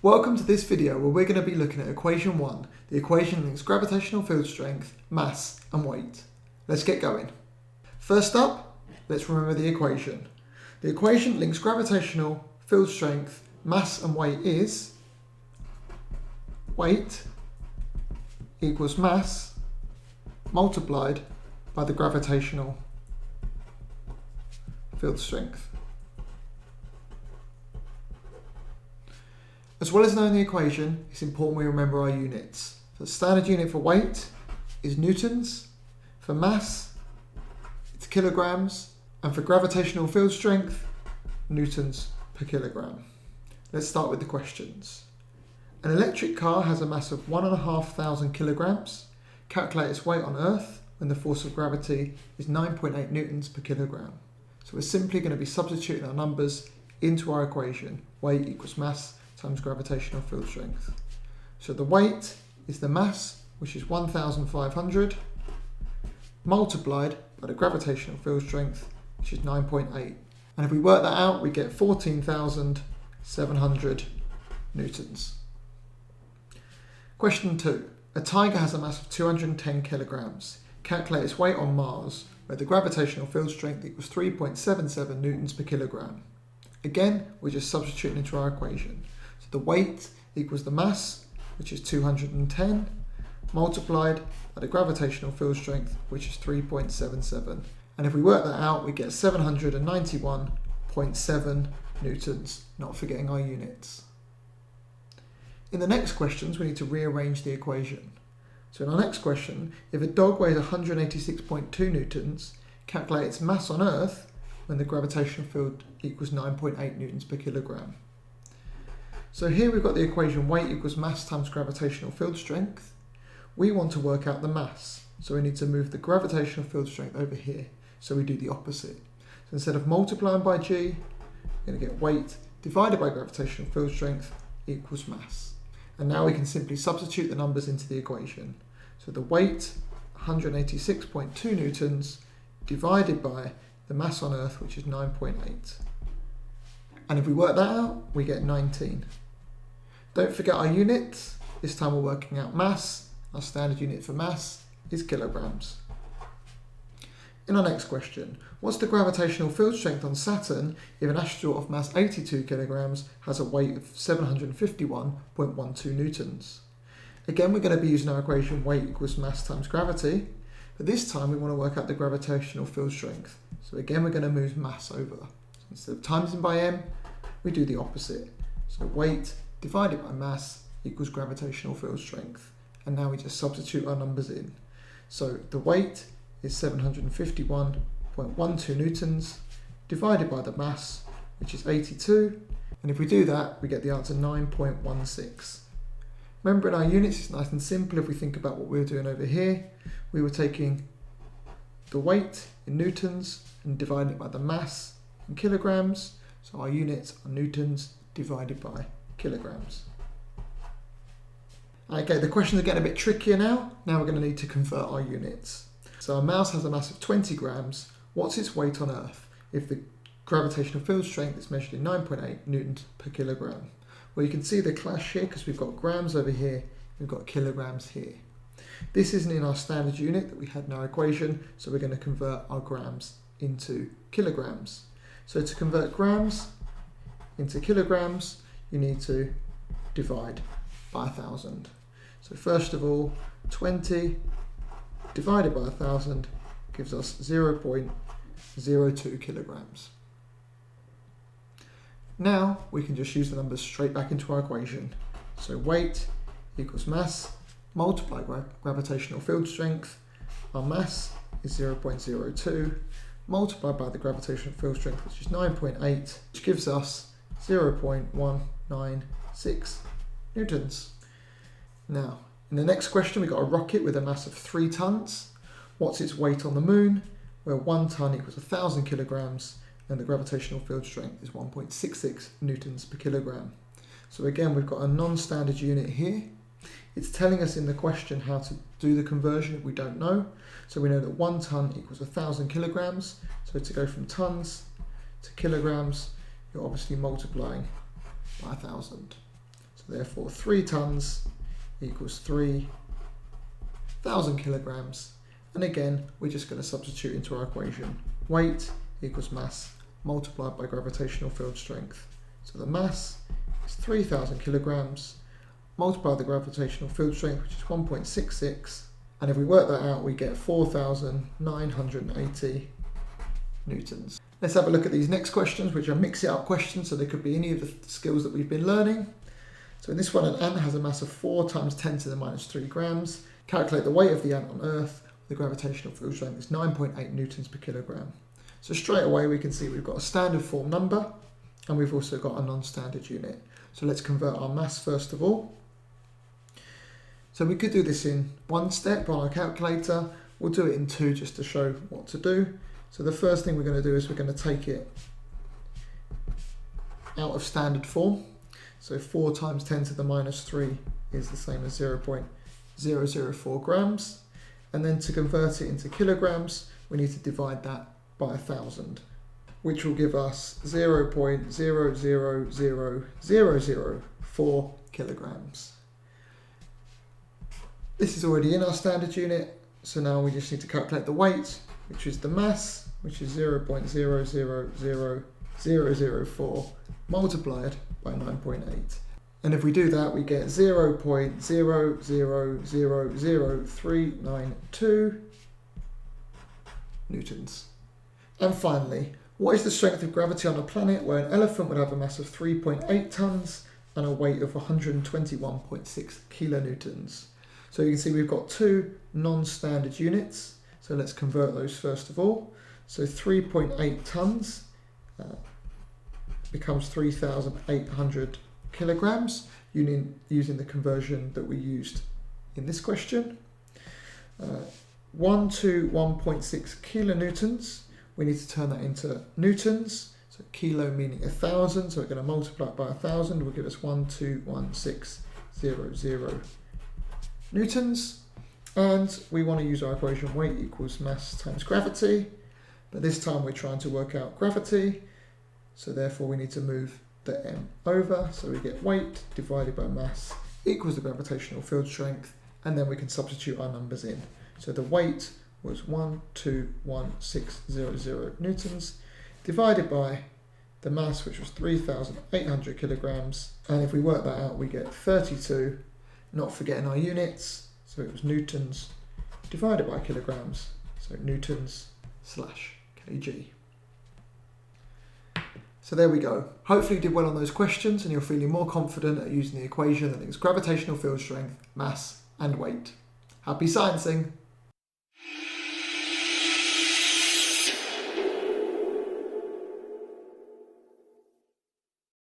Welcome to this video where we're going to be looking at equation 1. The equation links gravitational field strength, mass and weight. Let's get going. First up, let's remember the equation. The equation links gravitational field strength, mass and weight is weight equals mass multiplied by the gravitational field strength. As well as knowing the equation, it's important we remember our units. The standard unit for weight is newtons, for mass it's kilograms, and for gravitational field strength, newtons per kilogram. Let's start with the questions. An electric car has a mass of 1,500 kilograms. Calculate its weight on Earth when the force of gravity is 9.8 newtons per kilogram. So we're simply going to be substituting our numbers into our equation. Weight equals mass times gravitational field strength. So the weight is the mass, which is 1,500, multiplied by the gravitational field strength, which is 9.8. And if we work that out, we get 14,700 newtons. Question 2. A tiger has a mass of 210 kilograms. Calculate its weight on Mars, where the gravitational field strength equals 3.77 newtons per kilogram. Again, we're just substituting into our equation. So the weight equals the mass, which is 210, multiplied by the gravitational field strength, which is 3.77. And if we work that out, we get 791.7 newtons, not forgetting our units. In the next questions, we need to rearrange the equation. So in our next question, if a dog weighs 186.2 newtons, calculate its mass on Earth when the gravitational field equals 9.8 newtons per kilogram. So here we've got the equation weight equals mass times gravitational field strength. We want to work out the mass, so we need to move the gravitational field strength over here. So we do the opposite. So instead of multiplying by g, we're going to get weight divided by gravitational field strength equals mass. And now we can simply substitute the numbers into the equation. So the weight, 186.2 newtons, divided by the mass on Earth, which is 9.8. And if we work that out, we get 19. Don't forget our units. This time we're working out mass. Our standard unit for mass is kilograms. In our next question, what's the gravitational field strength on Saturn if an astronaut of mass 82 kilograms has a weight of 751.12 newtons? Again, we're going to be using our equation weight equals mass times gravity, but this time we want to work out the gravitational field strength. So again, we're going to move mass over. So instead of timesing by m, we do the opposite. So weight divided by mass equals gravitational field strength. And now we just substitute our numbers in. So the weight is 751.12 newtons divided by the mass, which is 82. And if we do that, we get the answer 9.16. Remember, in our units, it's nice and simple. If we think about what we were doing over here, we were taking the weight in newtons and dividing it by the mass in kilograms. So our units are newtons divided by kilograms. Okay, the questions are getting a bit trickier now. Now we're going to need to convert our units. So our mouse has a mass of 20 grams. What's its weight on Earth if the gravitational field strength is measured in 9.8 newtons per kilogram? Well, you can see the clash here because we've got grams over here, we've got kilograms here. This isn't in our standard unit that we had in our equation, so we're going to convert our grams into kilograms. So to convert grams into kilograms, you need to divide by 1,000. So first of all, 20 divided by 1,000 gives us 0.02 kilograms. Now we can just use the numbers straight back into our equation. So weight equals mass multiplied by gravitational field strength. Our mass is 0.02 multiplied by the gravitational field strength, which is 9.8, which gives us 0.196 newtons. Now, in the next question, we've got a rocket with a mass of 3 tons. What's its weight on the moon? Where 1 ton equals 1,000 kilograms and the gravitational field strength is 1.66 newtons per kilogram. So again, we've got a non-standard unit here. It's telling us in the question how to do the conversion if we don't know. So we know that 1 ton equals 1,000 kilograms. So to go from tons to kilograms, you're obviously multiplying by 1,000. So therefore 3 tons equals 3,000 kilograms. And again, we're just going to substitute into our equation. Weight equals mass multiplied by gravitational field strength. So the mass is 3,000 kilograms, multiply the gravitational field strength, which is 1.66, and if we work that out, we get 4,980 newtons. Let's have a look at these next questions, which are mix-it-up questions, so they could be any of the skills that we've been learning. So in this one, an ant has a mass of 4 times 10 to the minus 3 grams. Calculate the weight of the ant on Earth. The gravitational field strength is 9.8 newtons per kilogram. So straight away we can see we've got a standard form number, and we've also got a non-standard unit. So let's convert our mass first of all. So we could do this in one step on our calculator. We'll do it in two just to show what to do. So the first thing we're going to do is we're going to take it out of standard form. So 4 times 10 to the minus 3 is the same as 0.004 grams. And then to convert it into kilograms, we need to divide that by 1,000, which will give us 0.000004 kilograms. This is already in our standard unit, so now we just need to calculate the weight, which is the mass, which is 0.000004 multiplied by 9.8. And if we do that, we get 0.000392 newtons. And finally, what is the strength of gravity on a planet where an elephant would have a mass of 3.8 tons and a weight of 121.6 kilonewtons? So you can see we've got two non-standard units. So let's convert those first of all. So 3.8 tons becomes 3,800 kilograms using the conversion that we used in this question. 1 to 1.6 kilonewtons, we need to turn that into newtons. So kilo meaning 1,000, so we're going to multiply it by 1,000, will give us 1,21600 newtons. And we want to use our equation weight equals mass times gravity, but this time we're trying to work out gravity, so therefore we need to move the m over, so we get weight divided by mass equals the gravitational field strength, and then we can substitute our numbers in. So the weight was 1,21600 newtons divided by the mass, which was 3,800 kilograms, and if we work that out we get 32, not forgetting our units, so it was newtons divided by kilograms, so newtons slash kg. So there we go. Hopefully you did well on those questions and you're feeling more confident at using the equation that links gravitational field strength, mass and weight. Happy sciencing!